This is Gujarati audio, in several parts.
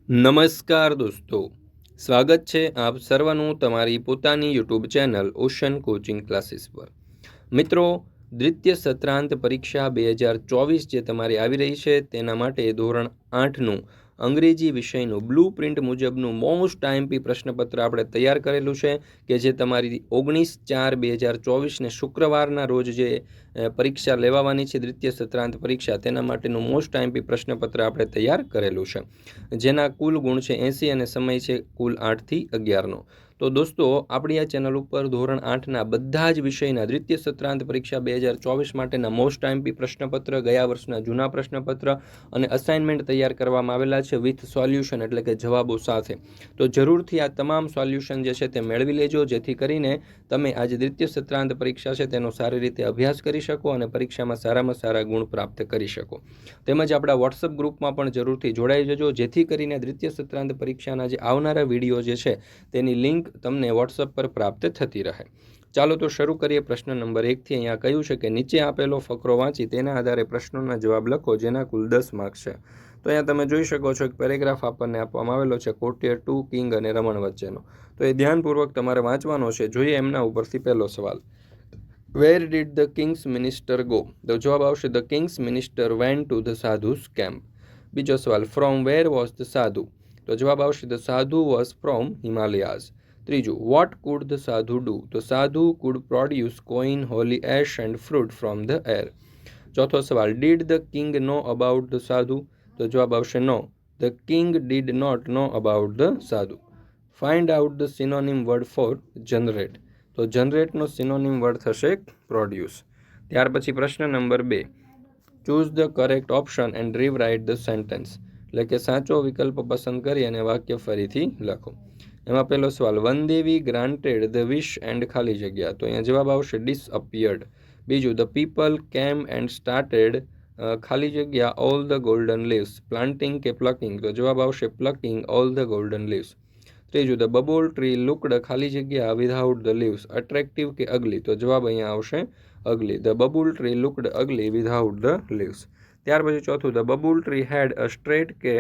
નમસ્કાર દોસ્તો, સ્વાગત છે આપ સર્વનું તમારી પોતાની YouTube channel ocean coaching classes પર. મિત્રો, દ્વિતીય સત્રાંત પરીક્ષા 2024 જે તમારી આવી રહી છે તેના માટે ધોરણ 8નું અંગ્રેજી વિષયનું બ્લુ પ્રિન્ટ મુજબનું મોસ્ટ આઈએમપી પ્રશ્નપત્ર આપણે તૈયાર કરેલું છે કે જે તમારી 19/4/2024ને શુક્રવારના રોજ જે પરીક્ષા લેવાની છે, દ્વિતીય સત્રાંત પરીક્ષા, તેના માટેનું મોસ્ટ આઈએમપી પ્રશ્નપત્ર આપણે તૈયાર કરેલું છે, જેના કુલ ગુણ છે 80 અને સમય છે કુલ 8 થી 11નો. તો દોસ્તો, આપણી આ ચેનલ ઉપર ધોરણ 8ના બધા જ વિષયના દ્વિતીય સત્રાંત પરીક્ષા 2024 માટેના મોસ્ટ આઈએમપી પ્રશ્નપત્ર, ગયા વર્ષના જૂના પ્રશ્નપત્ર અને અસાઇનમેન્ટ તૈયાર કરવામાં આવેલા છે વિથ સોલ્યુશન, એટલે કે જવાબો સાથે. તો જરૂરથી આ તમામ સોલ્યુશન જે છે તે મેળવી લેજો, જેથી કરીને તમે આજે દ્વિતીય સત્રાંત પરીક્ષા છે તેનો સારી રીતે અભ્યાસ કરી શકો અને પરીક્ષામાં સારામાં સારા ગુણ પ્રાપ્ત કરી શકો. તેમજ આપણા વોટ્સઅપ ગ્રુપમાં પણ જરૂરથી જોડાઈ જજો, જેથી કરીને દ્વિતીય સત્રાંત પરીક્ષાના જે આવનારા વિડીયો જે છે તેની લિંક તમને વોટ્સઅપ પર પ્રાપ્ત થતી રહે. ચાલો તો શરૂ કરીએ પ્રશ્ન નંબર 1થી. અહીંયા કહ્યું છે કે નીચે આપેલો ફકરો વાંચી તેના આધારે પ્રશ્નોના જવાબ લખો, જેના કુલ 10 માર્ક્સ છે. તો અહીંયા તમે જોઈ શકો છો એક પેરેગ્રાફ આપણને આપવામાં આવેલો છે કોટિયર 2 કિંગ અને રમણ વચ્ચેનો. તો એ ધ્યાનપૂર્વક તમારે વાંચવાનો છે. જોઈએ એમના ઉપરથી પહેલો સવાલ. Where did the king's minister go? તો જવાબ આવશે the king's minister went to the sadhus camp. બીજો સવાલ. From where was the sadhu? તો જવાબ આવશે the sadhu was from Himalayas. ત્રીજું. What could the sadhu do? તો sadhu could produce coin, holy ash and fruit from the air. ચોથો સવાલ. Did the king know about the sadhu? તો જવાબ આવશે no. The king did not know about the sadhu. Find out the synonym word for generate? તો જનરેટનો સિનોનિમ વર્ડ થશે પ્રોડ્યુસ. ત્યાર પછી પ્રશ્ન number 2. Choose the correct option and rewrite the sentence. એટલે કે સાચો વિકલ્પ પસંદ કરી અને વાક્ય ફરીથી લખો. એમાં પહેલો સવાલ. વનદેવી ગ્રાન્ટેડ ધ વિશ એન્ડ ખાલી જગ્યા. તો અહીંયા જવાબ આવશે ડિસઅપિયર્ડ. બીજું. ધ પીપલ કેમ એન્ડ સ્ટાર્ટેડ ખાલી જગ્યા all the golden leaves. Planting કે પ્લકિંગ? તો જવાબ આવશે plucking all the golden leaves. ત્રીજું. ધ બબુલ ટ્રી લુકડ ખાલી જગ્યા વિધાઉટ ધ લીવ્સ અટ્રેક્ટિવ કે અગલી? તો જવાબ અહીંયા આવશે ugly. The babul tree looked ugly without the leaves. ત્યાર પછી ચોથું. The babul tree had a straight કે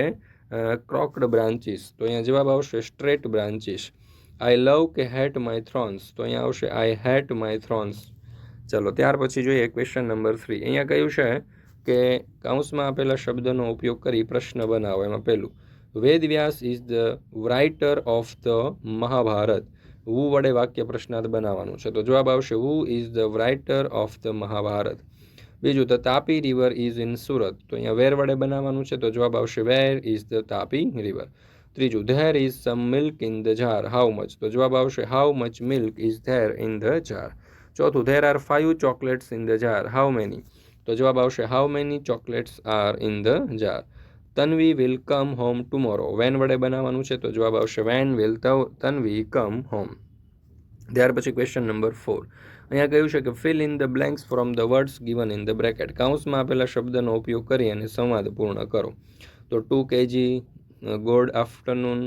ક્રોક્ડ બ્રાન્ચીસ? તો અહીંયા જવાબ આવશે સ્ટ્રેટ બ્રાન્ચીસ. આઈ લવ કે હેટ માય થ્રોન્સ? તો અહીંયા આવશે આઈ હેટ માય થ્રોન્સ. ચલો ત્યાર પછી જોઈએ ક્વેશ્ચન નંબર 3. અહીંયા કહ્યું છે કે કૌંસમાં આપેલા શબ્દનો ઉપયોગ કરી પ્રશ્ન બનાવો. એમાં પહેલું. Vedvyas is the writer of the Mahabharata. Who વડે વાક્ય પ્રશ્નાર્થ બનાવવાનું છે. તો જવાબ આવશે who is the writer of the Mahabharata. બીજું. The Tapi river is in Surat? તો અહીંયા વેર વડે બનાવવાનું છે. તો જવાબ આવશે where is the Tapi river. ત્રીજું. There is some milk in the jar. How much? તો જવાબ આવશે how much milk is there in the jar. ચોથું. There are 5 chocolates in the jar. How many? તો જવાબ આવશે how many chocolates are in the jar. Tanvi will come home tomorrow. When વડે બનાવવાનું છે. તો જવાબ આવશે when will Tanvi come home. ત્યાર પછી ક્વેશ્ચન નંબર 4. અહીંયા કહ્યું છે કે fill in the blanks from the words given in the bracket. કૌંસમાં આપેલા શબ્દનો ઉપયોગ કરી અને સંવાદ પૂર્ણ કરો. તો 2 kg, good afternoon,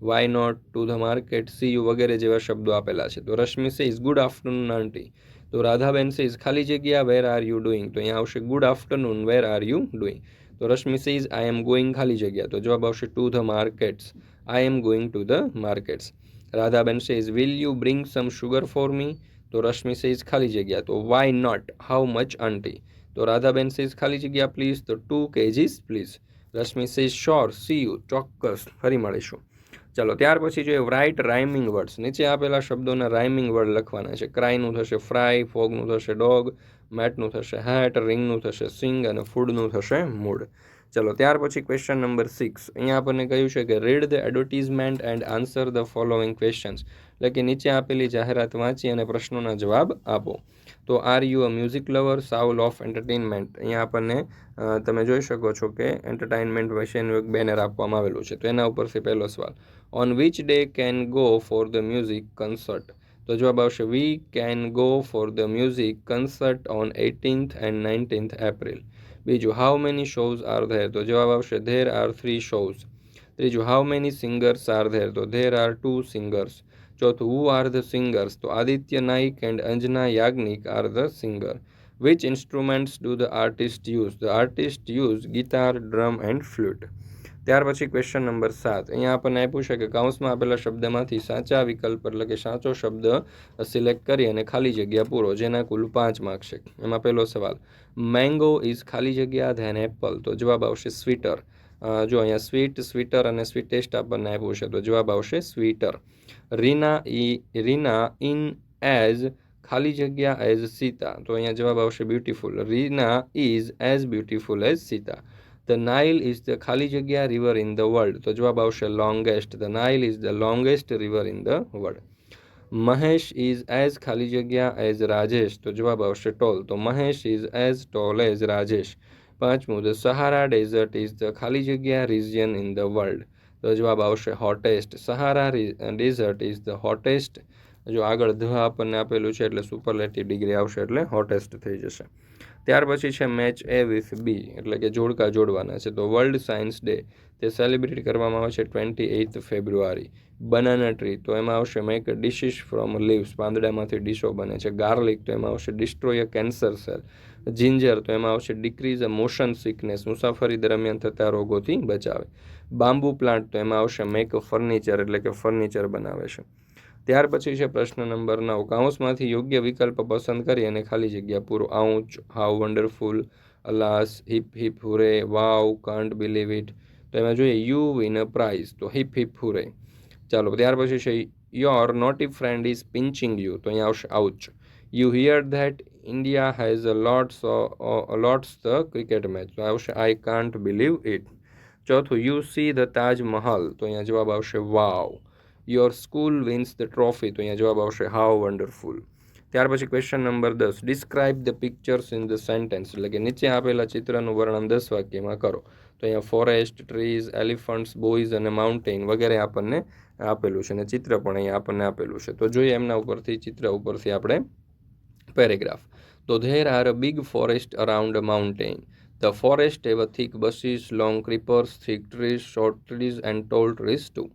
why not, to the market, see you વગેરે જેવા શબ્દો આપેલા છે. તો Rashmi says good afternoon aunty. તો રાધાબેન સેઝ ખાલી જગ્યા વેર આર યુ ડુઈંગ? તો અહીંયા આવશે good afternoon where are you doing. તો Rashmi says I am going ખાલી જગ્યા. તો જવાબ આવશે to the markets. I am going to the markets. Radhaben says will you bring some sugar for me? તો રશ્મિ સેઝ ખાલી જગ્યા. તો why not? How much aunty? તો રાધાબેન સેઝ ખાલી જગ્યા પ્લીઝ. તો 2 kgs please. Rashmi says sure, see you, ચોક્કસ, ફરી મળીશું. ચાલો ત્યાર પછી જોઈએ રાઇટ રાઇમિંગ વર્ડ્સ. નીચે આપેલા શબ્દોના રાઇમિંગ વર્ડ લખવાના છે. ક્રાયનું થશે ફ્રાય, ફોગનું થશે ડોગ, મેટનું થશે હેટ, રિંગનું થશે સિંગ અને ફૂડનું થશે મૂડ. ચલો ત્યાર પછી ક્વેશ્ચન નંબર 6. અહીંયા આપણને કહ્યું છે કે read the advertisement and answer the following questions. એટલે કે નીચે આપેલી જાહેરાત વાંચી અને પ્રશ્નોના જવાબ આપો. તો are you a music lover? Soul of entertainment. અહીંયા આપણને તમે જોઈ શકો છો કે એન્ટરટેનમેન્ટ વિશેનું એક બેનર આપવામાં આવેલું છે. તો એના ઉપરથી પહેલો સવાલ. On which day can go for the music concert? તો જવાબ આવશે we can go for the music concert on 18th and 19th April. બીજું. How many shows are there? તો જવાબ આવશે ધેર આર 3 શોઝ. ત્રીજું. How many singers are there? તો ધેર આર 2 સિંગર્સ. ચોથું. Who are the singers? તો Aditya Naik and Anjana Yagnik are the singer. Which instruments do the artist use? The artist use guitar, drum and flute. ત્યાર પછી ક્વેશ્ચન નંબર 7, અહીંયા આપણને આપ્યું છે કે કૌંસમાં આપેલા શબ્દમાંથી સાચા વિકલ્પ એટલે કે સાચો શબ્દ સિલેક્ટ કરી અને ખાલી જગ્યા પૂરો, જેના કુલ 5 માર્ક છે. એમાં પહેલો સવાલ, મેંગો ઇઝ ખાલી જગ્યા ધેન એપલ, તો જવાબ આવશે સ્વીટર. જો અહીંયા સ્વીટ, સ્વીટર અને સ્વીટેસ્ટ આપણને આપ્યું છે, તો જવાબ આવશે સ્વીટર. રીના ઇન એઝ ખાલી જગ્યા એઝ સીતા, તો અહીંયા જવાબ આવશે beautiful. Reena is as beautiful as Sita. The Nile is the ખાલી જગ્યા રિવર ઇન ધ વર્લ્ડ, તો જવાબ આવશે longest. The Nile is the longest river in the world. Mahesh is as ખાલી જગ્યા એઝ રાજેશ, તો જવાબ આવશે ટોલ. તો Mahesh is as tall as Rajesh. પાંચમું, the Sahara desert is the ખાલી જગ્યા રિજિયન ઇન ધ વર્લ્ડ, તો જવાબ આવશે hottest. Sahara desert is the hottest. જો આગળ ધ આપણને આપેલું છે એટલે સુપરલેટિવ ડિગ્રી આવશે એટલે હોટેસ્ટ થઈ જશે. ત્યાર પછી છે મેચ એ વિથ બી, એટલે કે જોડકા જોડવાના છે. તો વર્લ્ડ સાયન્સ ડે તે સેલિબ્રેટ કરવામાં આવે છે 28 ફેબ્રુઆરી. બનાના ટ્રી, તો એમાં આવશે મેક ડિશિસ ફ્રોમ લીવ્સ, પાંદડામાંથી ડીશો બને છે. ગાર્લિક, તો એમાં આવશે ડિસ્ટ્રોય અ કેન્સર સેલ. જિંજર, તો એમાં આવશે ડિક્રીઝ અ મોશન સિકનેસ, મુસાફરી દરમિયાન થતા રોગોથી બચાવે. બાંબુ પ્લાન્ટ, તો એમાં આવશે મેક ફર્નિચર, એટલે કે ફર્નિચર બનાવે છે. ત્યાર પછી છે પ્રશ્ન નંબર 9, કૌંસમાંથી યોગ્ય વિકલ્પ પસંદ કરી અને ખાલી જગ્યા પૂરો. Ouch, how wonderful, alas, hip hip hurray, wow, can't believe it. તો એમાં જોઈએ યુ વિન અ પ્રાઇઝ, તો હિપ હિપ હુરે. ચાલો ત્યાર પછી છે your naughty friend is pinching you, તો અહીંયા આવશે ouch. You hear that India has lots the cricket match, તો આવશે આઈ કાન્ટ બિલીવ ઇટ. ચોથું, you see the Taj Mahal, તો અહીંયા જવાબ આવશે wow. Your school wins the trophy, તો અહીંયા જવાબ આવશે હાઉ વન્ડરફુલ. ત્યાર પછી question number 10, describe the pictures in the sentence, એટલે કે નીચે આપેલા ચિત્રનું વર્ણન 10 વાક્યમાં કરો. તો અહીંયા ફોરેસ્ટ, ટ્રીઝ, એલિફન્ટ્સ, બોયઝ અને માઉન્ટેન વગેરે આપણને આપેલું છે અને ચિત્ર પણ અહીંયા આપણને આપેલું છે. તો જોઈએ એમના ઉપરથી, ચિત્ર ઉપરથી આપણે પેરેગ્રાફ. તો there are a big forest around a mountain. The forest have a thick bushes, long creepers, thick trees, short trees and tall trees too.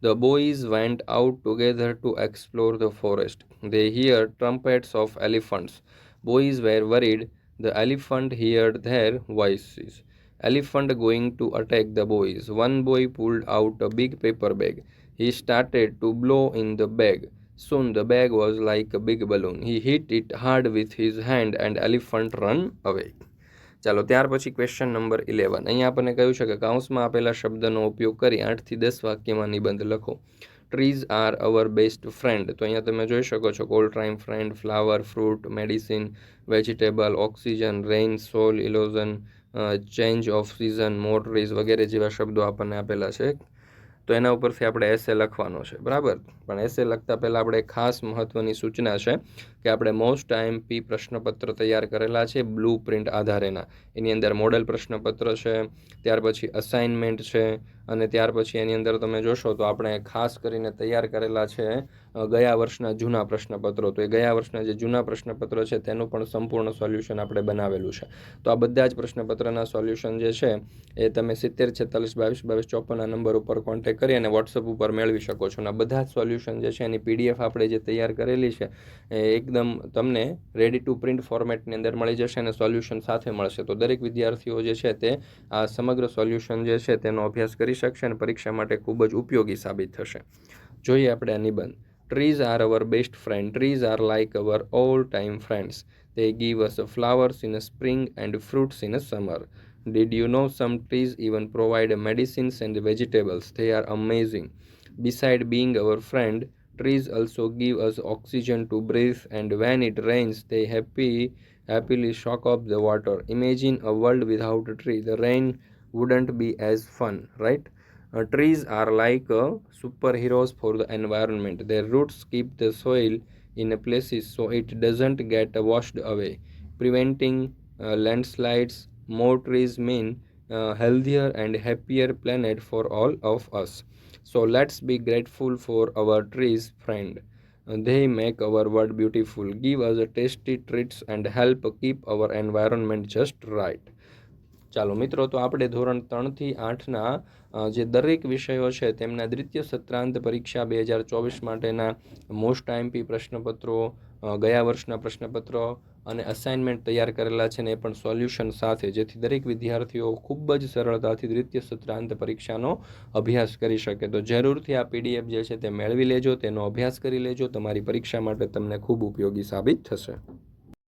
The boys went out together to explore the forest. They heard trumpets of elephants. Boys were worried. The elephant heard their voices. Elephant going to attack the boys. One boy pulled out a big paper bag. He started to blow in the bag. Soon the bag was like a big balloon. He hit it hard with his hand and elephant ran away. ચાલો ત્યાર પછી ક્વેશ્ચન નંબર 11, અહીંયા આપણને કહ્યું છે કે કૌંસમાં આપેલા શબ્દનો ઉપયોગ કરી 8 થી 10 વાક્યમાં નિબંધ લખો. Trees are our best friend, તો અહીંયા તમે જોઈ શકો છો all time friend, flower, fruit, medicine, vegetable, oxygen, rain, soil, erosion, change of season, more trees વગેરે જેવા શબ્દો આપણને આપેલા છે. તો એના ઉપરથી આપણે એસે લખવાનો છે, બરાબર. પણ એસે લખતા પહેલાં આપણે ખાસ મહત્ત્વની સૂચના છે કે આપણે મોસ્ટ આઈએમપી પ્રશ્નપત્ર તૈયાર કરેલા છે બ્લુ પ્રિન્ટ આધારેના. એની અંદર મોડેલ પ્રશ્નપત્ર છે, ત્યાર પછી અસાઇનમેન્ટ છે, અને ત્યાર પછી એની અંદર તમે જોશો તો આપણે ખાસ કરીને તૈયાર કરેલા છે ગયા વર્ષના જૂના પ્રશ્નપત્રો. તો એ ગયા વર્ષના જે જૂના પ્રશ્નપત્ર છે તેનું પણ સંપૂર્ણ સોલ્યુશન આપણે બનાવેલું છે. તો આ બધા જ પ્રશ્નપત્રના સોલ્યુશન જે છે એ તમે 70 46 22 22 54 નંબર ઉપર કોન્ટેક્ટ કરી અને વોટ્સઅપ ઉપર મેળવી શકો છો. અને બધા જ સોલ્યુશન જે છે એની PDF આપણે જે તૈયાર કરેલી છે એ એકદમ તમને રેડી ટુ પ્રિન્ટ ફોર્મેટની અંદર મળી જશે અને સોલ્યુશન સાથે મળશે. તો દરેક વિદ્યાર્થીઓ જે છે તે આ સમગ્ર સોલ્યુશન જે છે તેનો અભ્યાસ કરી શકશે અને પરીક્ષા માટે ખૂબ જ ઉપયોગી સાબિત થશે. જોઈએ આપણે આ નિબંધ. Trees are our best friend. Trees are like our all-time friends. They give us flowers in spring and fruits in summer. Did you know some trees even provide medicines and vegetables? They are amazing. Beside being our friend, trees also give us oxygen to breathe, and when it rains, they happily soak up the water. Imagine a world without a tree. The rain wouldn't be as fun, right? Trees are like superheroes for the environment. Their roots keep the soil in places so it doesn't get washed away, preventing landslides. More trees mean healthier and happier planet for all of us. So let's be grateful for our trees, friend. They make our world beautiful, give us tasty treats and help keep our environment just right. ચાલો મિત્રો, તો આપણે ધોરણ 3 થી 8ના જે દરેક વિષયો છે તેમના દ્વિતીય સત્રાંત પરીક્ષા 2024 માટેના મોસ્ટ આઈએમપી પ્રશ્નપત્રો, ગયા વર્ષના પ્રશ્નપત્રો અને અસાઇનમેન્ટ તૈયાર કરેલા છે ને એ પણ સોલ્યુશન સાથે, જેથી દરેક વિદ્યાર્થીઓ ખૂબ જ સરળતાથી દ્વિતીય સત્રાંત પરીક્ષાનો અભ્યાસ કરી શકે. તો જરૂરથી આ PDF જે છે તે મેળવી લેજો, તેનો અભ્યાસ કરી લેજો. તમારી પરીક્ષા માટે તમને ખૂબ ઉપયોગી સાબિત થશે.